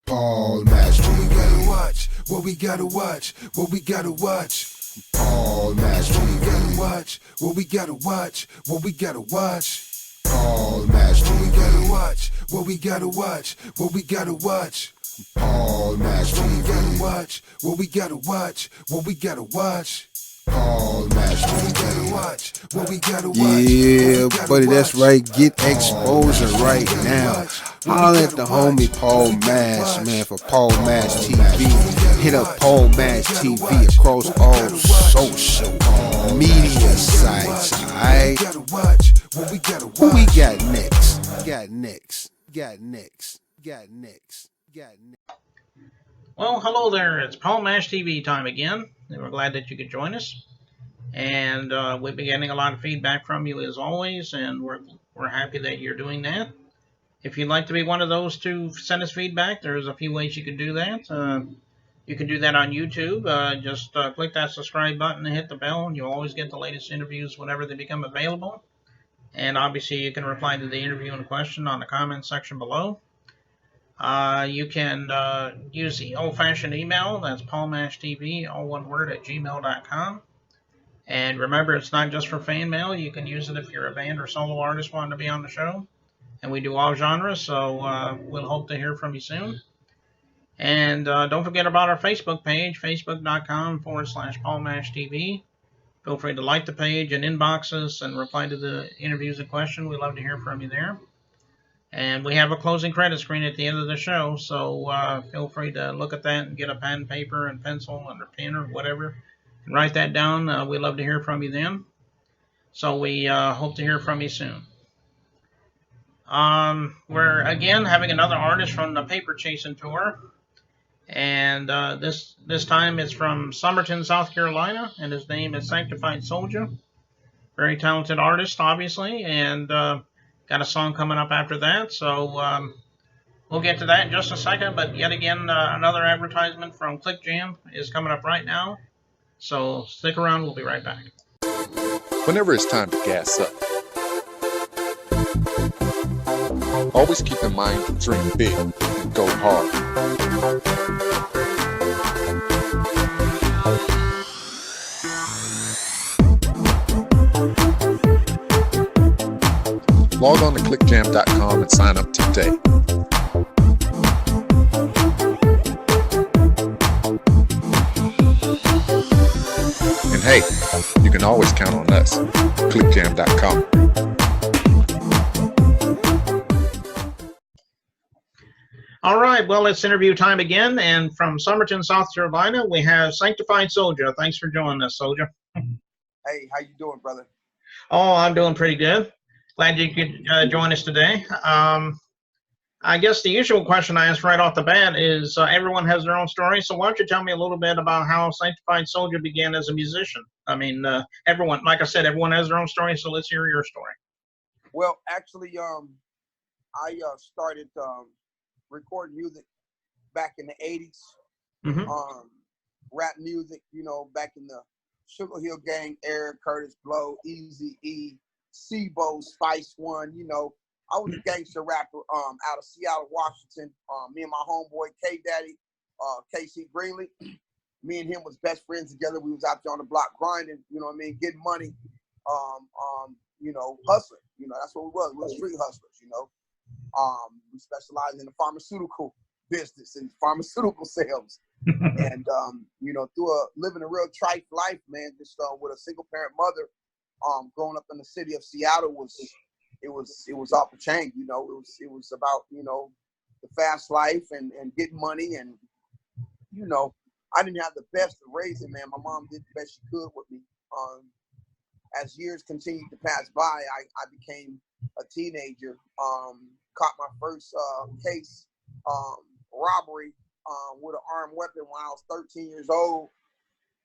Paul Master. What we gotta watch, what we gotta watch, what we gotta watch. Paul Master. What we gotta watch, what we gotta watch, what we gotta watch. Paul Master. What we gotta watch, what we gotta watch, what we gotta watch. Paul Master. What we gotta watch, what we gotta watch, what we gotta watch. Paul Master. What we gotta watch, what we gotta watch. Yeah, buddy, that's right. Get exposure right now. Holler at the homie Paul Mash, man, for Paul Mash TV. Hit up Paul Mash TV across all social media sites, alright? Who we got next? Got next. Well, hello there. It's Paul Mash TV time again. And we're glad that you could join us. And we've been getting a lot of feedback from you as always, and we're happy that you're doing that. If you'd like to be one of those to send us feedback, there's a few ways you can do that. You can do that on YouTube. Just click that subscribe button and hit the bell, and you'll always get the latest interviews whenever they become available. And obviously, you can reply to the interview in question on the comment section below. You can use the old-fashioned email. That's paulmashtv, all one word, at gmail.com. And remember, it's not just for fan mail. You can use it if you're a band or solo artist wanting to be on the show. And we do all genres, so we'll hope to hear from you soon. And don't forget about our Facebook page, facebook.com/PaulMashTV. Feel free to like the page and inbox us and reply to the interviews in question. We'd love to hear from you there. And we have a closing credit screen at the end of the show, so feel free to look at that and get a pen, paper, and pencil, and a pen or whatever, and write that down. We'd love to hear from you then. So we hope to hear from you soon. We're again having another artist from the Paper Chasing Tour, and this time it's from Summerton, South Carolina, and his name is Sanktified Soulja. Very talented artist, obviously, and got a song coming up after that, so we'll get to that in just a second. But yet again, another advertisement from Click Jam is coming up right now, so stick around. We'll be right back. Whenever it's time to gas up, always keep in mind to dream big and go hard. Log on to clickjam.com and sign up today. And hey, you can always count on us. clickjam.com. All right, well, it's interview time again, and from Summerton, South Carolina, we have Sanktified Soulja. Thanks for joining us, Soulja. Hey, how you doing, brother? Oh, I'm doing pretty good. Glad you could join us today. I guess the usual question I ask right off the bat is everyone has their own story, so why don't you tell me a little bit about how Sanctified Soulja began as a musician? I mean, everyone, like I said, everyone has their own story, so let's hear your story. Well, actually, I started recording music back in the 80s. Mm-hmm. Rap music, back in the Sugar Hill Gang era, Curtis Blow, Easy E, Sibo, Spice One, I was a gangster rapper out of Seattle, Washington. Me and my homeboy K-Daddy, KC Greenlee, me and him was best friends together. We was out there on the block grinding, getting money, hustling. That's what we was. We were street hustlers, We specialized in the pharmaceutical business and pharmaceutical sales. And, living a real trite life, man, just with a single parent mother, growing up in the city of Seattle it was off the chain, it was about, the fast life and getting money. And, I didn't have the best of raising, man. My mom did the best she could with me. As years continued to pass by, I became a teenager, caught my first case, robbery with an armed weapon when I was 13 years old.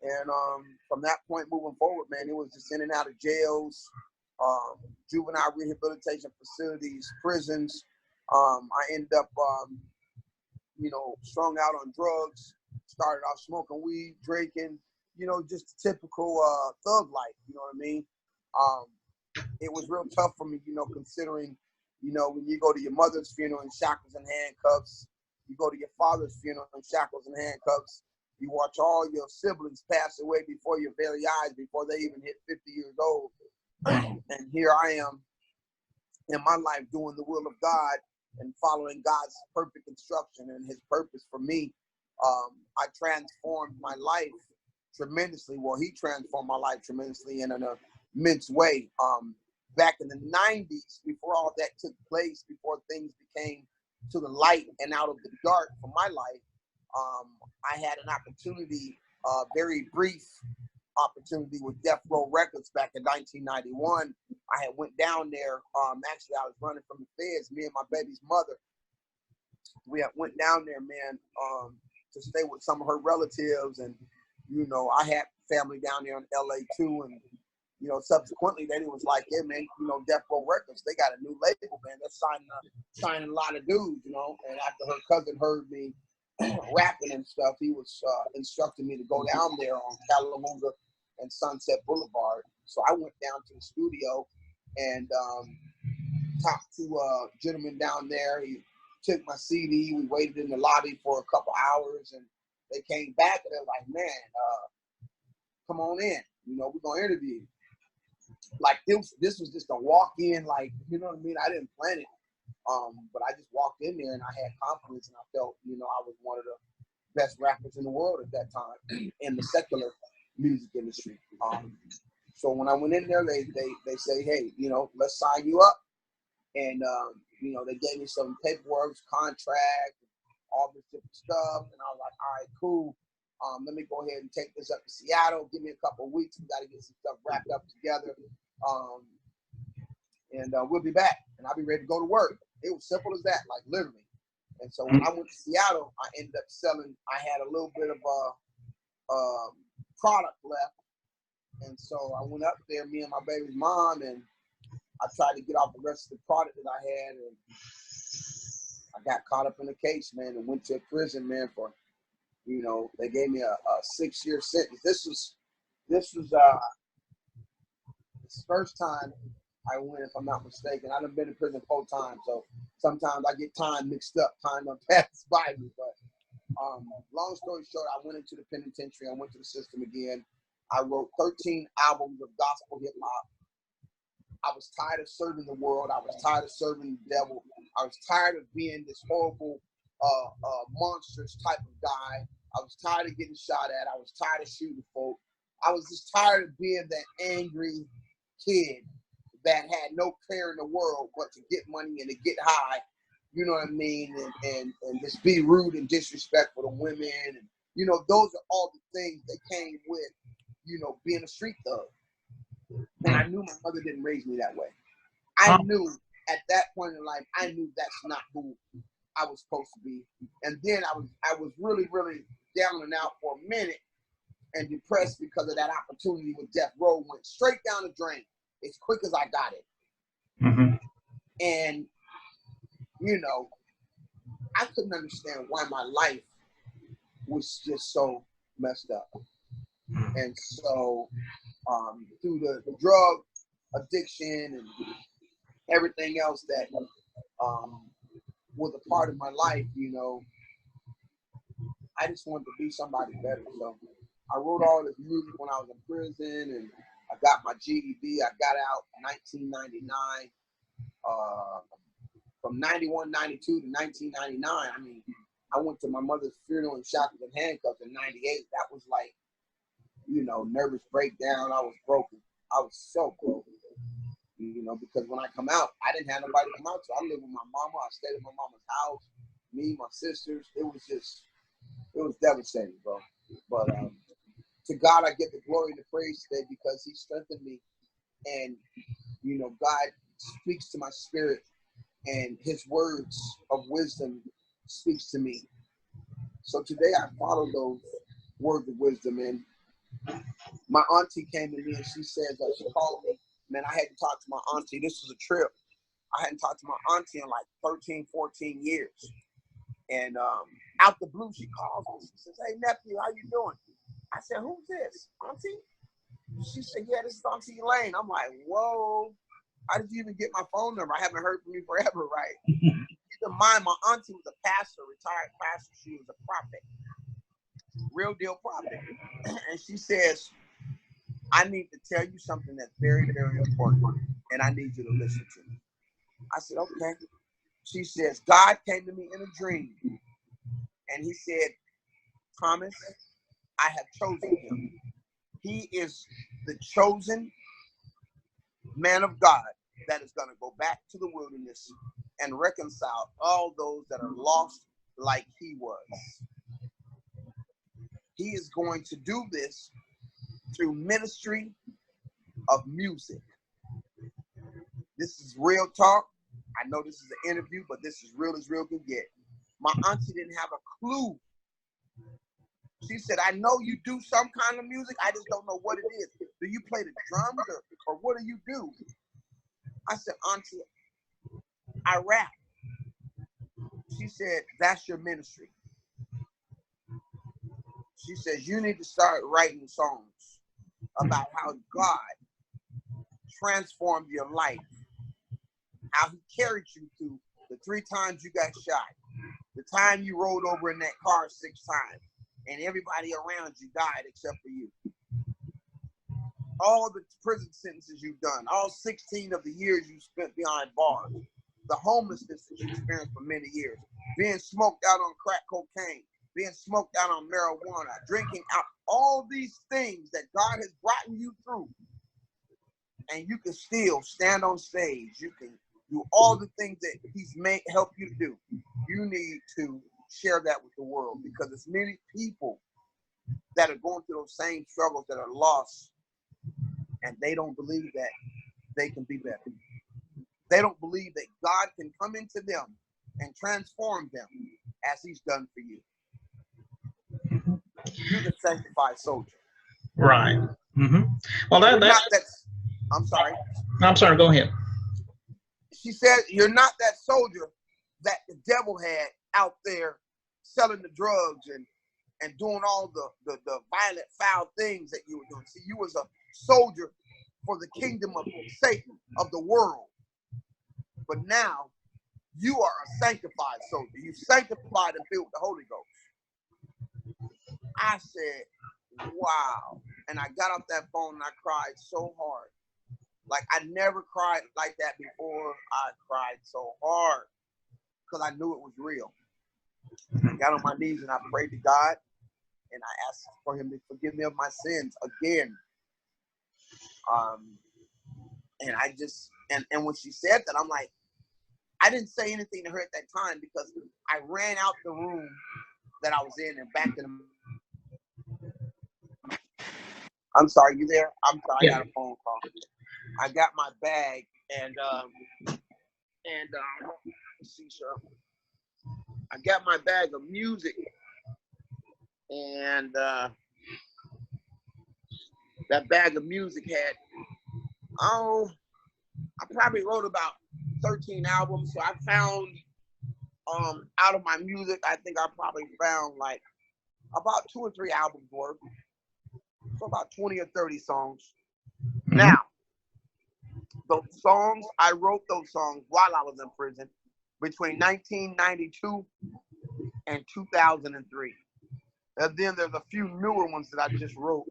And from that point moving forward, man, it was just in and out of jails, juvenile rehabilitation facilities, prisons. I ended up, strung out on drugs, started off smoking weed, drinking, just typical thug life, you know what I mean? It was real tough for me, considering, when you go to your mother's funeral in shackles and handcuffs, You go to your father's funeral in shackles and handcuffs. You watch all your siblings pass away before your very eyes, before they even hit 50 years old. And here I am in my life doing the will of God and following God's perfect instruction and his purpose for me. I transformed my life tremendously. Well, he transformed my life tremendously in an immense way. Back in the 90s, before all that took place, before things became to the light and out of the dark for my life, I had an opportunity, very brief opportunity with Death Row Records back in 1991. I had went down there. Actually, I was running from the feds. Me and my baby's mother, we had went down there, man, to stay with some of her relatives. And, you know, I had family down there in LA too. And, you know, subsequently, then it was like, yeah, man, you know, Death Row Records, they got a new label, man. They're signing a lot of dudes, you know. And after her cousin heard me rapping and stuff, he was instructing me to go down there on Calamuga and Sunset Boulevard. So I went down to the studio and talked to a gentleman down there. He took my CD. We waited in the lobby for a couple hours, and they came back and they were like, man, come on in. You know, we're going to interview you. Like, this was just a walk-in, like, you know what I mean? I didn't plan it. But I just walked in there and I had confidence, and I felt, you know, I was one of the best rappers in the world at that time in the secular music industry. So when I went in there, they say, hey, you know, let's sign you up. And, you know, they gave me some paperwork, contract, all this different stuff. And I was like, all right, cool. Let me go ahead and take this up to Seattle. Give me a couple of weeks. We got to get some stuff wrapped up together. And we'll be back. And I'll be ready to go to work. It was simple as that, like literally. And so when I went to Seattle, I ended up selling. I had a little bit of product left. And so I went up there, me and my baby's mom, and I tried to get off the rest of the product that I had. And I got caught up in the case, man, and went to prison, man, for, you know, they gave me a 6-year sentence. This was the first time I went, if I'm not mistaken. I've been in prison 4 times, so sometimes I get time mixed up, time done passed by me. But long story short, I went into the penitentiary. I went to the system again. I wrote 13 albums of gospel hip hop. I was tired of serving the world. I was tired of serving the devil. I was tired of being this horrible, monstrous type of guy. I was tired of getting shot at. I was tired of shooting folk. I was just tired of being that angry kid that had no care in the world but to get money and to get high, you know what I mean, and just be rude and disrespectful to women. And, you know, those are all the things that came with, you know, being a street thug. And I knew my mother didn't raise me that way. I knew at that point in life, I knew that's not who I was supposed to be. And then I was really, really down and out for a minute and depressed because of that opportunity with Death Row. Went straight down the drain as quick as I got it. Mm-hmm. And, you know, I couldn't understand why my life was just so messed up. And so through the drug addiction and everything else that was a part of my life, you know, I just wanted to be somebody better. So I wrote all this music when I was in prison, and I got my GED. I got out in 1999. From 91, 92 to 1999, I mean, I went to my mother's funeral in shackles and handcuffs in 98. That was like, you know, nervous breakdown. I was broken. I was so broken, you know, because when I come out, I didn't have nobody to come out to. I lived with my mama. I stayed at my mama's house, me, my sisters. It was devastating, bro. But to God, I give the glory and the praise today because he strengthened me. And, you know, God speaks to my spirit, and his words of wisdom speaks to me. So today I follow those words of wisdom. And my auntie came to me and she said, she called me, man, I hadn't talked to my auntie. This was a trip. I hadn't talked to my auntie in like 13, 14 years. And out the blue, she calls me. She says, hey, nephew, how you doing? I said, who's this? Auntie? She said, yeah, this is Auntie Elaine. I'm like, whoa. How did you even get my phone number? I haven't heard from you forever, right? You in mind, my auntie was a pastor, retired pastor. She was a prophet, real deal prophet. And she says, I need to tell you something that's very, very important, and I need you to listen to me. I said, okay. She says, God came to me in a dream, and he said, Thomas, I have chosen him. He is the chosen man of God that is going to go back to the wilderness and reconcile all those that are lost like he was. He is going to do this through ministry of music. This is real talk. I know this is an interview, but this is real as real can get. My auntie didn't have a clue. She said, I know you do some kind of music. I just don't know what it is. Do you play the drums or what do you do? I said, Auntie, I rap. She said, that's your ministry. She says, you need to start writing songs about how God transformed your life, how he carried you through the 3 times you got shot, the time you rolled over in that car 6 times, and everybody around you died except for you. All the prison sentences you've done, all 16 of the years you spent behind bars, the homelessness that you experienced for many years, being smoked out on crack cocaine, being smoked out on marijuana, drinking out, all these things that God has brought you through. And you can still stand on stage. You can do all the things that he's helped you to do. You need to share that with the world, because there's many people that are going through those same struggles, that are lost, and they don't believe that they can be better. They don't believe that God can come into them and transform them as he's done for you. You're the sanctified soldier. Right. Mm-hmm. Well, that's. I'm sorry. I'm sorry. Go ahead. She said, you're not that soldier that the devil had out there selling the drugs and doing all the violent, foul things that you were doing. See, you was a soldier for the kingdom of Satan, of the world. But now you are a sanctified soldier. You sanctified and filled with the Holy Ghost. I said, wow. And I got off that phone and I cried so hard. Like I never cried like that before. I cried so hard because I knew it was real. I got on my knees and I prayed to God and I asked for him to forgive me of my sins again. And I just, and when she said that, I'm like, I didn't say anything to her at that time because I ran out the room that I was in and back to the. I'm sorry, you there? I'm sorry, yeah. I got a phone call. I got my bag and let's see, sir. I got my bag of music and that bag of music had, I probably wrote about 13 albums. So I found, out of my music, I think I probably found like about 2 or 3 albums worth. So about 20 or 30 songs. Mm-hmm. Now, those songs, I wrote those songs while I was in prison between 1992 and 2003. And then there's a few newer ones that I just wrote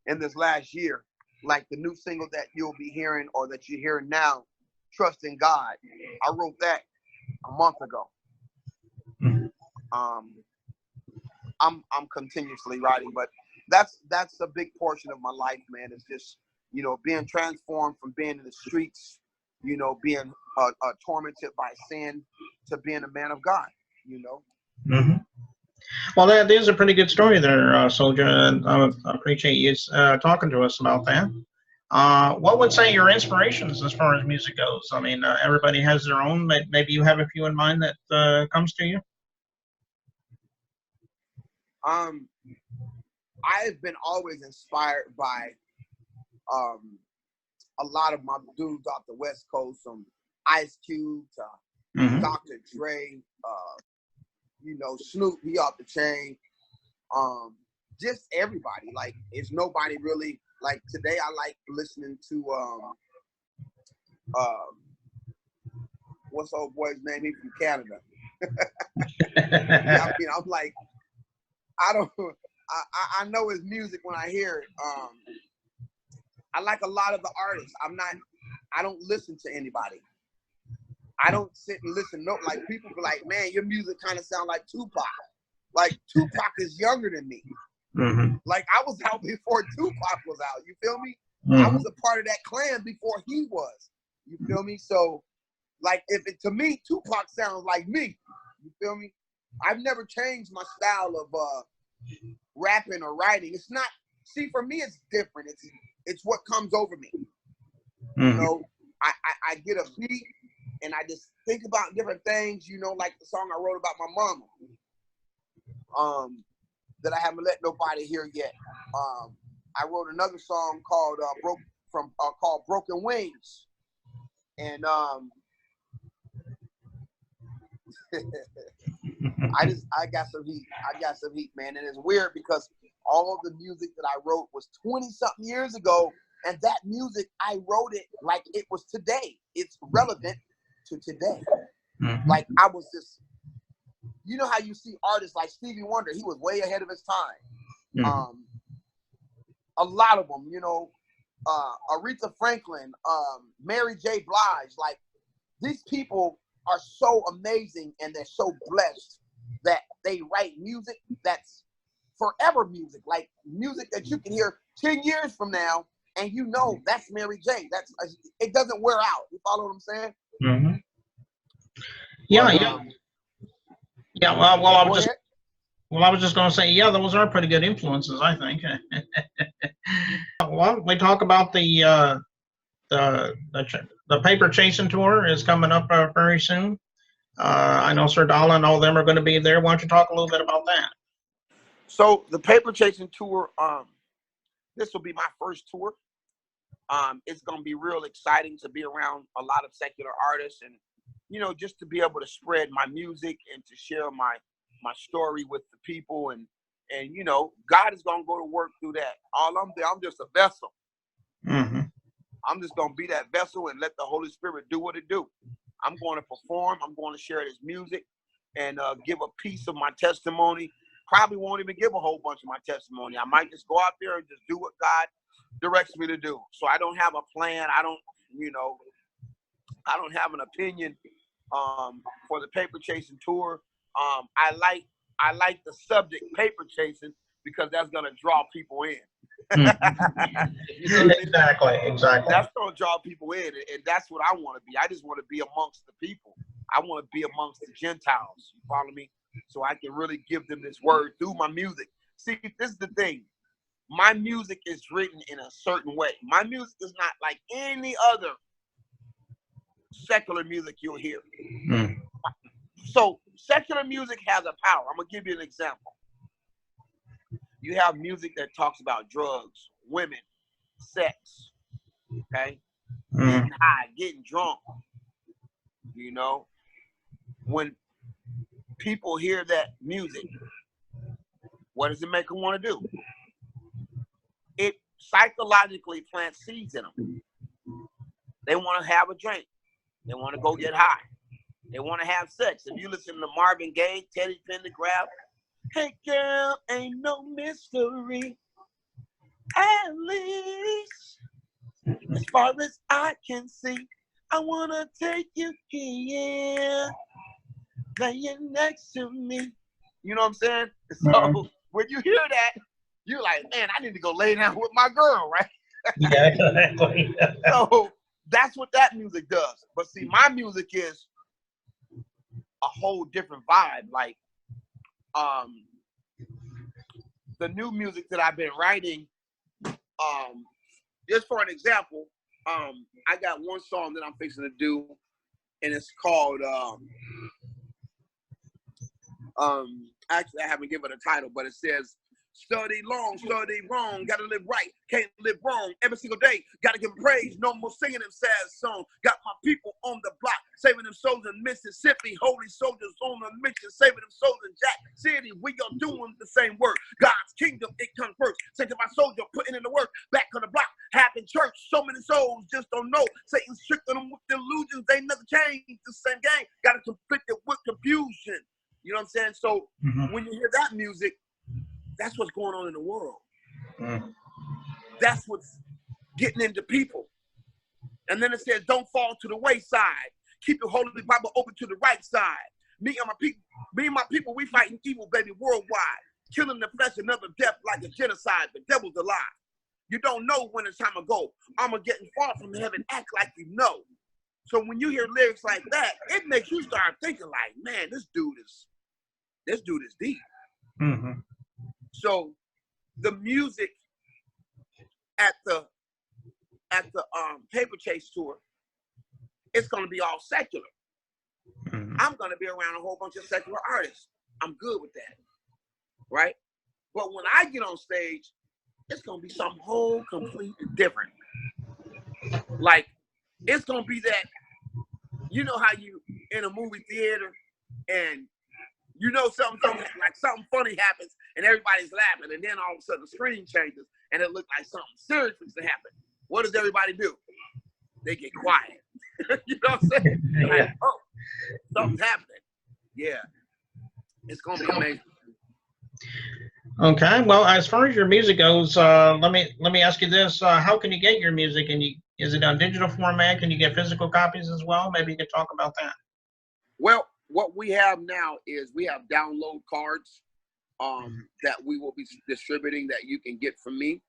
in this last year, like the new single that you'll be hearing or that you're hearing now, Trust in God. I wrote that a month ago. I'm continuously writing, but that's a big portion of my life, man. It's just, you know, being transformed from being in the streets, you know, being tormented by sin to being a man of God, you know. Mm-hmm. Well, that is a pretty good story there, Soulja, and I appreciate you talking to us about that. What would say your inspirations as far as music goes? I mean, everybody has their own. Maybe you have a few in mind that comes to you. I've been always inspired by a lot of my dudes off the West Coast, from Ice Cube to Dr. Dre, you know, Snoop, he off the chain. Just everybody. Like, it's nobody really. Like today, I like listening to what's old boy's name? He's from Canada. Mm-hmm. I mean, I'm like, I know his music when I hear it. I like a lot of the artists. I don't listen to anybody. I don't sit and listen. No, like people be like, man, your music kind of sound like Tupac. Like Tupac is younger than me. Mm-hmm. Like I was out before Tupac was out. You feel me? I Mm-hmm. was a part of that clan before he was. You feel me? So, like, to me, Tupac sounds like me. You feel me? I've never changed my style of rapping or writing. It's not. See, for me, it's different. It's what comes over me. You know, I get a beat and I just think about different things. You know, like the song I wrote about my mama. That I haven't let nobody hear yet. I wrote another song called called Broken Wings, and I got some heat. I got some heat, man, and it's weird because all of the music that I wrote was 20-something years ago, and that music I wrote it like it was today. It's relevant to today. Mm-hmm. Like I was just, you know how you see artists like Stevie Wonder, he was way ahead of his time. Mm-hmm. A lot of them, you know, Aretha Franklin, Mary J. Blige, like these people are so amazing and they're so blessed that they write music that's forever music, like music that you can hear 10 years from now and you know that's Mary J. It doesn't wear out. You follow what I'm saying? Mm-hmm. Yeah, But, yeah. Yeah, well, I was just going to say, yeah, those are pretty good influences, I think. Well, we talk about the paper chasing tour is coming up very soon. I know Sir Dollar and all of them are going to be there. Why don't you talk a little bit about that? So the paper chasing tour, this will be my first tour. It's going to be real exciting to be around a lot of secular artists and, you know, just to be able to spread my music and to share my story with the people. And you know, God is going to go to work through that. I'm just a vessel. Mm-hmm. I'm just going to be that vessel and let the Holy Spirit do what it do. I'm going to perform. I'm going to share this music and give a piece of my testimony. Probably won't even give a whole bunch of my testimony. I might just go out there and just do what God directs me to do. So I don't have a plan. I don't have an opinion for the paper chasing tour. I like the subject paper chasing because that's gonna draw people in. Mm-hmm. You know what I mean? Exactly. That's gonna draw people in, and that's what I want to be. I just want to be amongst the people. I want to be amongst the Gentiles. You follow me? So I can really give them this word through my music. See, this is the thing. My music is written in a certain way. My music is not like any other secular music you'll hear. Mm. So secular music has a power. I'm gonna give you an example. You have music that talks about drugs, women, sex, okay? Getting high, getting drunk. You know, when people hear that music, what does it make them want to do? It psychologically plants seeds in them. They want to have a drink. They want to go get high. They want to have sex. If you listen to Marvin Gaye, Teddy Pendergrass, hey girl, ain't no mystery. At least, as far as I can see, I want to take you here, laying next to me. You know what I'm saying? So when you hear that, you're like, man, I need to go lay down with my girl, right? Yeah, exactly. So that's what that music does. But see, my music is a whole different vibe. Like, the new music that I've been writing, just for an example, I got one song that I'm fixing to do, and it's called, actually I haven't given it a title, but it says, study long, study wrong, gotta live right, can't live wrong, every single day, gotta give them praise, no more singing them sad songs, got my people on the block, saving them souls in Mississippi, holy soldiers on a mission, saving them souls in Jack City, we are doing the same work, God's kingdom, it comes first, sanctified soldier, putting in the work, back on the block, Happy church, so many souls just don't know. Satan's tricking them with delusions. They never change. The same game. Got to conflict it with confusion. You know what I'm saying? So when you hear that music, that's what's going on in the world. That's what's getting into people. And then it says, don't fall to the wayside. Keep your Holy Bible open to the right side. Me and my people, we fighting evil, baby, worldwide. Killing the flesh, another death like a genocide. The devil's a lie. You don't know when it's time to go. getting far from heaven, act like you know. So when you hear lyrics like that, it makes you start thinking like, man, this dude is deep. So the music at the Paper Chase tour, it's gonna be all secular. I'm gonna be around a whole bunch of secular artists. I'm good with that, right? But when I get on stage, it's gonna be something whole completely different. Like, it's gonna be that, you know how you in a movie theater and you know something funny happens and everybody's laughing, and then all of a sudden the screen changes and it looks like something serious is to happen. What does everybody do? They get quiet. You know what I'm saying? Like, oh, something's happening. Yeah, it's gonna be amazing. Okay, well, as far as your music goes, let me ask you this: how can you get your music? And is it on digital format? Can you get physical copies as well? Maybe you could talk about that. Well, what we have now is we have download cards that we will be distributing that you can get from me.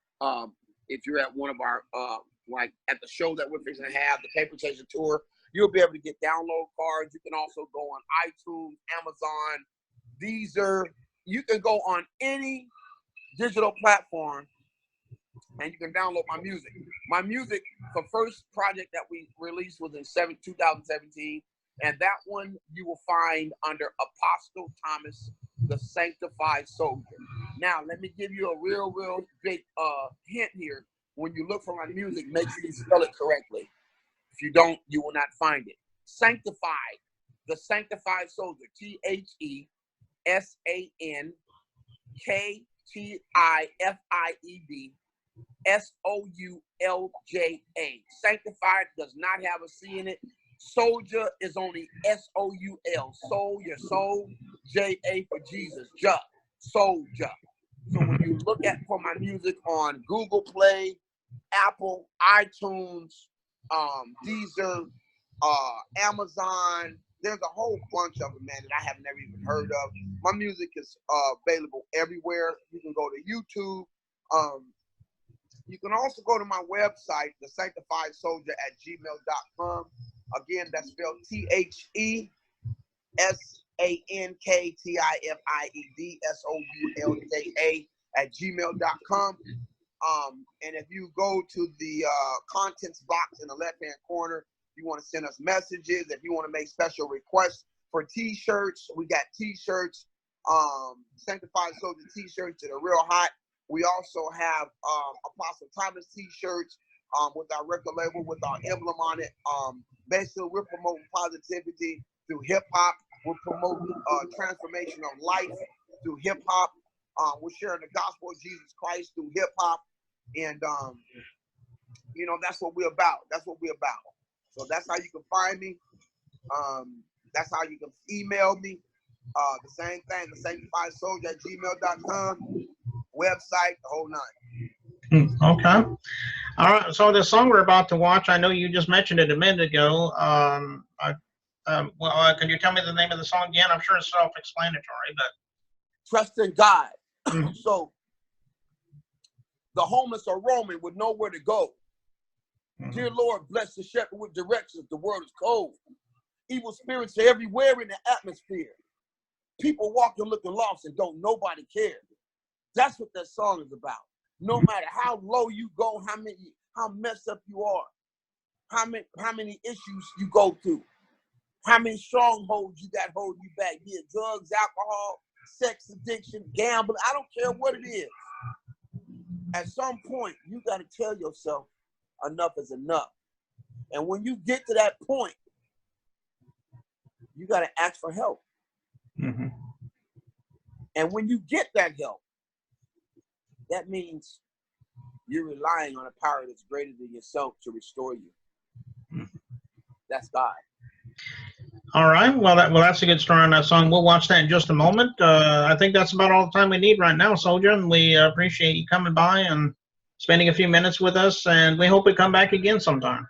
If you're at one of our like at the show that we're fixing to have, the Paper Chaser tour, you'll be able to get download cards. You can also go on iTunes, Amazon, Deezer. You can go on any digital platform and you can download my music. My music, the first project that we released was in 2017, and that one you will find under Apostle Thomas, the Sanctified Soulja. Now, let me give you a real big hint here. When you look for my music, make sure you spell it correctly. If you don't, you will not find it. Sanctified, the Sanctified Soulja, THESANKTIFIED SOULJA. Sanctified does not have a C in it. Soulja is only SOUL. Soul, your soul. JA for Jesus. Soulja. So when you look for my music on Google Play, Apple, iTunes, Deezer, Amazon, there's a whole bunch of them, man, that I have never even heard of. My music is available everywhere. You can go to YouTube. You can also go to my website, the Sanctified Soulja at gmail.com. Again, that's spelled THESANKTIFIED at gmail.com. And if you go to the contents box in the left-hand corner, you want to send us messages. If you want to make special requests for t-shirts, we got t-shirts, Sanctified Soulja t-shirts that are real hot. We also have Apostle Thomas t-shirts with our record label, with our emblem on it. Basically, we're promoting positivity through hip-hop. We're promoting transformation of life through hip-hop. We're sharing the gospel of Jesus Christ through hip-hop. And, you know, that's what we're about. That's what we're about. So that's how you can find me. That's how you can email me. The same thing, the Sanctified Soulja at gmail.com. Website, the whole nine. Okay. All right. So the song we're about to watch, I know you just mentioned it a minute ago. Can you tell me the name of the song again? I'm sure it's self-explanatory, but Trust in God. So the homeless are roaming with nowhere to go. Dear Lord, bless the shepherd with directions. The world is cold. Evil spirits are everywhere in the atmosphere. People walking looking lost and don't nobody care. That's what that song is about. No matter how low you go, how messed up you are, how many issues you go through, how many strongholds you got holding you back, be it drugs, alcohol, sex addiction, gambling, I don't care what it is. At some point, you got to tell yourself enough is enough. And when you get to that point, you got to ask for help. And when you get that help, that means you're relying on a power that's greater than yourself to restore you. That's God. All right. Well, that's a good story on that song. We'll watch that in just a moment. I think that's about all the time we need right now, Soulja. And we appreciate you coming by and spending a few minutes with us. And we hope we come back again sometime.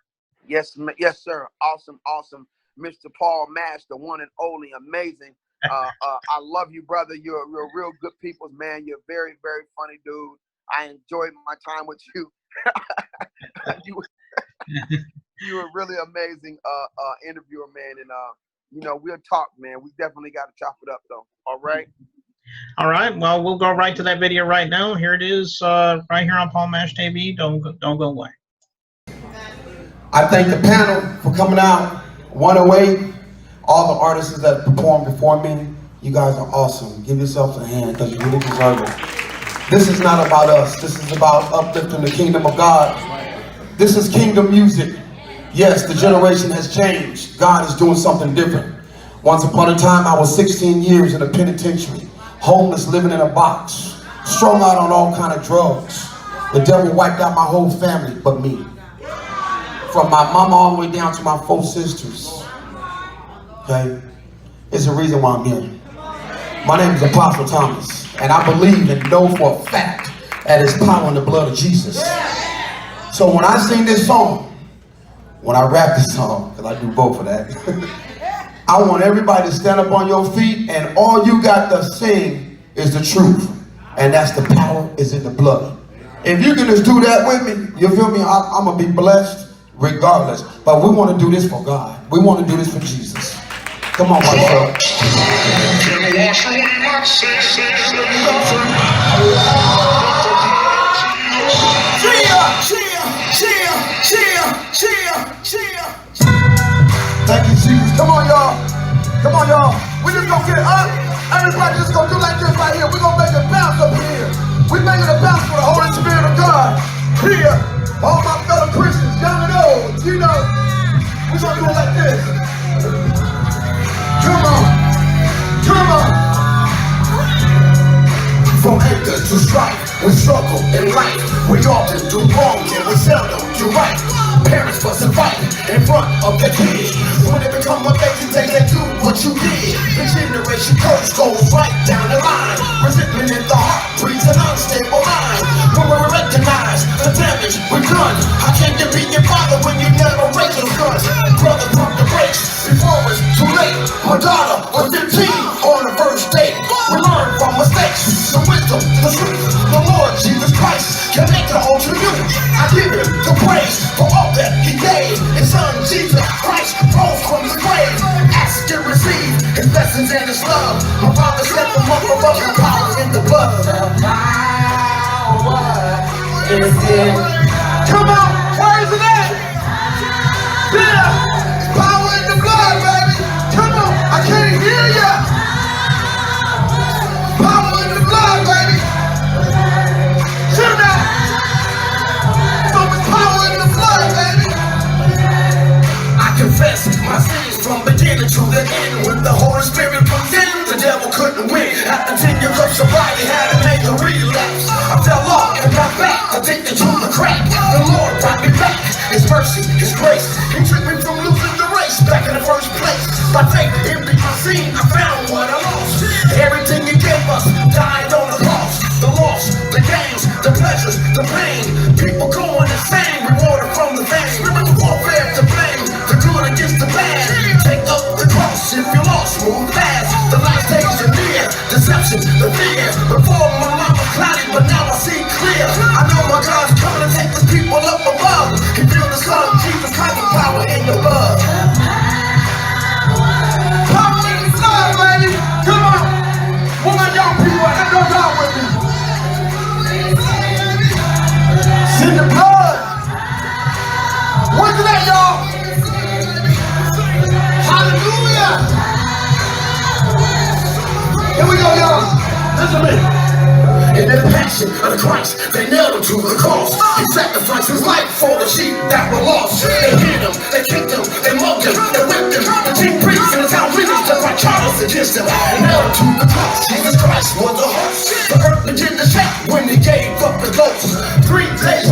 Yes, yes, sir. Awesome, awesome. Mr. Paul Mash, the one and only, amazing. I love you, brother. You're real good people, man. You're a very, very funny dude. I enjoyed my time with you. You were really amazing interviewer, man. And you know, we'll talk, man. We definitely got to chop it up, though. All right. All right. Well, we'll go right to that video right now. Here it is, right here on Paul Mash TV. Don't go away. I thank the panel for coming out. 108, all the artists that performed before me, you guys are awesome. Give yourselves a hand because you really deserve it. This is not about us. This is about uplifting the kingdom of God. This is kingdom music. Yes, the generation has changed. God is doing something different. Once upon a time, I was 16 years in a penitentiary, homeless, living in a box, strung out on all kind of drugs. The devil wiped out my whole family but me. From my mama all the way down to my 4 sisters. Okay? It's the reason why I'm here. My name is Apostle Thomas, and I believe and know for a fact that it's power in the blood of Jesus. So when I sing this song, when I rap this song, because I do both of that, I want everybody to stand up on your feet, and all you got to sing is the truth. And that's the power is in the blood. If you can just do that with me, you feel me? I'm going to be blessed regardless. But we want to do this for God. We want to do this for Jesus. Come on, my son. Thank you, Jesus. Come on, y'all. Come on, y'all. We just gonna get up. Everybody just gonna do like this right here. We're gonna make a bounce up here. We're making a bounce for the Holy Spirit of God. Here, all my fellow Christians, young and old, you know, we're gonna do it like this. Come on. Come on. From anger to strife, we struggle in life. We often do wrong and we seldom do right. Parents fuss and fight in front of their kids. When they become of age, they do what you did. The generation curse goes right down the line. Resentment in the heart breeds an unstable mind. When we recognize the damage we've done, how can you be your father when you never raise your son? Brother, pump the brakes before it's too late. My daughter was 15 on the first date. We learn from mistakes, the wisdom, the truth. The Lord Jesus Christ can make it all to you. I give him the praise for all that he gave. His son Jesus Christ rose from the grave. Ask and receive his blessings and his love. My father set them up above the power in the blood. The power is in. Come on, praise the name. Yeah, power in the blood, baby. Come on, I can't hear ya. Power in the blood, baby. Hear that? So much power in the blood, baby. I confess my sins from beginning to the end. When the Holy Spirit comes in, the devil couldn't win. After 10 years of sobriety, had to make a relapse. I fell off and got back, addicted to the crack. The Lord brought me back. His mercy, his grace. He took me from losing the race back in the first place. By faith, empty my scene, I found what I lost. Everything he gave us died on the cross. The loss, the gains, the pleasures, the pain. People going insane, rewarded from the vein. Remember warfare to blame, the good against the bad. Take up the cross if you're lost, move fast. The last days are near, deception, the fear. Before my mind was cloudy, but now I see clear. I know my God's coming to take the people up above. He feel the Son, Jesus Christ, the power in the blood. Power in the blood, baby. Come on. One of y'all people, I know y'all with me. It's in the blood. Where's it at, y'all? Hallelujah. Here we go, y'all. Listen to me. In the passion of the Christ, they nailed him to the cross. He sacrificed his life for the sheep that were lost. They hit him, they kicked him, they mugged him, they whipped him. The chief priests in the town leaders just like charges against him. They nailed him to the cross. Jesus Christ was the host. The earth began to shake when he gave up the ghost. 3 days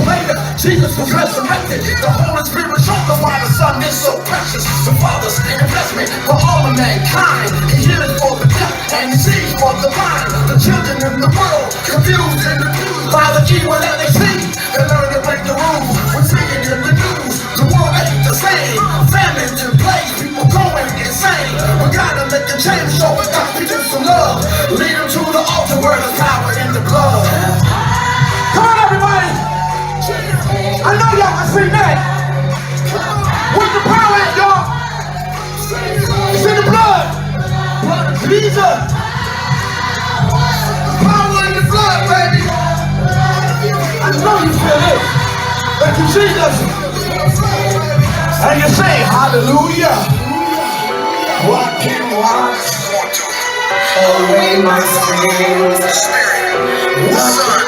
resurrected. The Holy Spirit showed them why the Son is so precious. The Father's investment for all of mankind. He heals for the deaf and he sees for the blind. The children in the world confused and abused by the evil that they see. They learn to break the rules. We see it in the news. The world ain't the same. Famines and plagues, people going insane. We gotta make a change, so we got to do some love. Lead them to the altar where there's power in the blood. Come on, everybody. I know y'all can sing that. Where's the power at, y'all? It's in the blood. Blood of Jesus. Power in the blood, baby. I know you feel it. Thank you, Jesus. And you say, hallelujah. What can wash away my sins? The Son,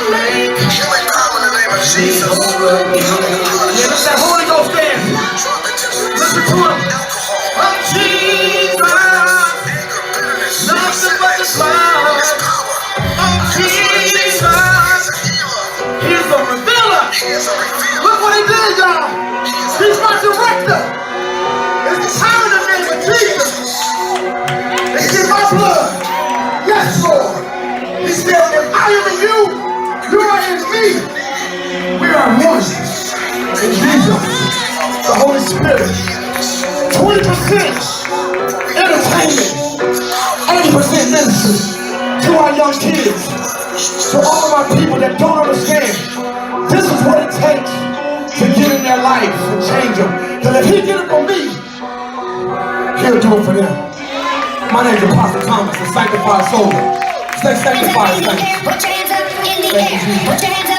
healing power in the name of Jesus. Yeah, that's that Holy Ghost dance. Listen to him. Oh, Jesus, nothing but the blood. Oh, Jesus, he's the revealer. Look what he did, y'all. He's my director. It's the power in the name of Jesus. It's in my blood. Yes, Lord. He said, if I am in you, you are in me. We are one in Jesus. The Holy Spirit. 20% entertainment, 80% ministry to our young kids. To all of our people that don't understand, this is what it takes to get in their life and change them. Because if he did it for me, he'll do it for them. My name is Apostle Thomas, the Sanctified Soulja. Stay sanctified. Put your hands up in the air. Put your hands up.